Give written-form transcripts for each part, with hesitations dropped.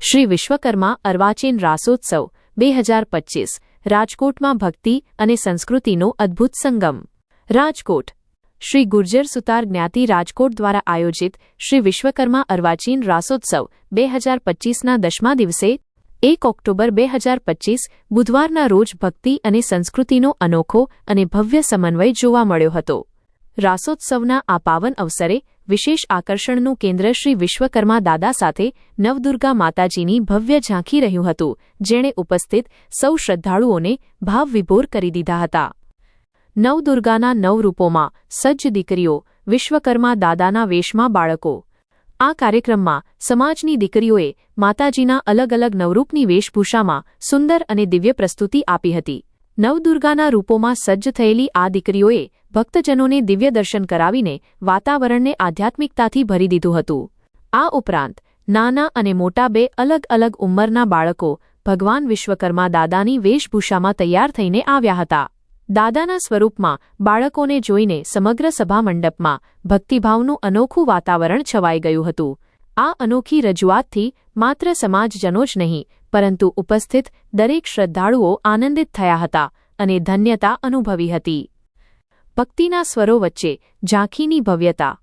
શ્રી વિશ્વકર્મા અર્વાચીન રાસોત્સવ 2025 રાજકોટમાં ભક્તિ અને સંસ્કૃતિનો અદ્ભુત સંગમ। રાજકોટ શ્રી ગુર્જર સુતાર જ્ઞાતિ રાજકોટ દ્વારા આયોજિત શ્રી વિશ્વકર્મા અર્વાચીન રાસોત્સવ 2025ના 10મા દિવસે 1 ઓક્ટોબર 2025 બુધવારના રોજ ભક્તિ અને સંસ્કૃતિનો અનોખો અને ભવ્ય સમન્વય જોવા મળ્યો હતો। રાસોત્સવના આ પાવન અવસરે વિશેષ આકર્ષણનું કેન્દ્ર શ્રી વિશ્વકર્મા દાદા સાથે નવદુર્ગા માતાજીની ભવ્ય ઝાંખી રહ્યું હતું, જેણે ઉપસ્થિત સૌ શ્રદ્ધાળુઓને ભાવવિભોર કરી દીધા હતા। નવદુર્ગાના 9 રૂપોમાં સજ્જ દીકરીઓ, વિશ્વકર્મા દાદાના વેશમાં બાળકો। આ કાર્યક્રમમાં સમાજની દીકરીઓએ માતાજીના અલગ અલગ નવરૂપની વેશભૂષામાં સુંદર અને દિવ્ય પ્રસ્તુતિ આપી હતી। નવદુર્ગાના રૂપોમાં સજ્જ થયેલી આ દીકરીઓએ ભક્તજનોને દિવ્ય દર્શન કરાવીને વાતાવરણને આધ્યાત્મિકતાથી ભરી દીધું હતું। આ ઉપરાંત નાના અને મોટા બે અલગ અલગ ઉંમરના બાળકો ભગવાન વિશ્વકર્મા દાદાની વેશભૂષામાં તૈયાર થઈને આવ્યા હતા। દાદાના સ્વરૂપમાં બાળકોને જોઈને સમગ્ર સભામંડપમાં ભક્તિભાવનું અનોખું વાતાવરણ છવાઈ ગયું હતું। આ અનોખી રજૂઆતથી માત્ર સમાજજનો જ નહીં, પરંતુ ઉપસ્થિત દરેક શ્રદ્ધાળુઓ આનંદિત થયા હતા અને ધન્યતા અનુભવી હતી। ભક્તિના સ્વરો વચ્ચે ઝાંખીની ભવ્યતા।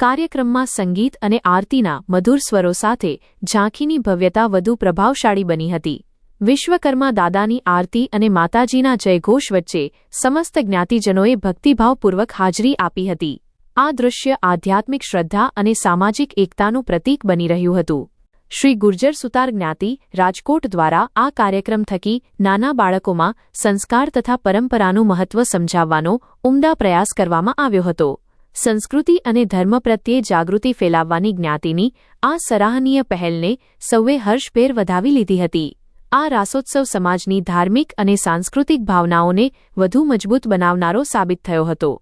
કાર્યક્રમમાં સંગીત અને આરતીના મધુર સ્વરો સાથે ઝાંખીની ભવ્યતા વધુ પ્રભાવશાળી બની હતી। વિશ્વકર્મા દાદાની આરતી અને માતાજીના જયઘોષ વચ્ચે સમસ્ત જ્ઞાતિજનોએ ભક્તિભાવપૂર્વક હાજરી આપી હતી। આ દૃશ્ય આધ્યાત્મિક શ્રદ્ધા અને સામાજિક એકતાનું પ્રતીક બની રહ્યું હતું। શ્રી ગુર્જર સુતાર જ્ઞાતિ રાજકોટ દ્વારા આ કાર્યક્રમ થકી નાના બાળકોમાં સંસ્કાર તથા પરંપરાનું મહત્વ સમજાવવાનો ઉમદા પ્રયાસ કરવામાં આવ્યો હતો। સંસ્કૃતિ અને ધર્મ પ્રત્યે જાગૃતિ ફેલાવવાની જ્ઞાતિની આ સરાહનીય પહેલને સૌએ હર્ષભેર વધાવી લીધી હતી। આ રાસોત્સવ સમાજની ધાર્મિક અને સાંસ્કૃતિક ભાવનાઓને વધુ મજબૂત બનાવનારો સાબિત થયો હતો।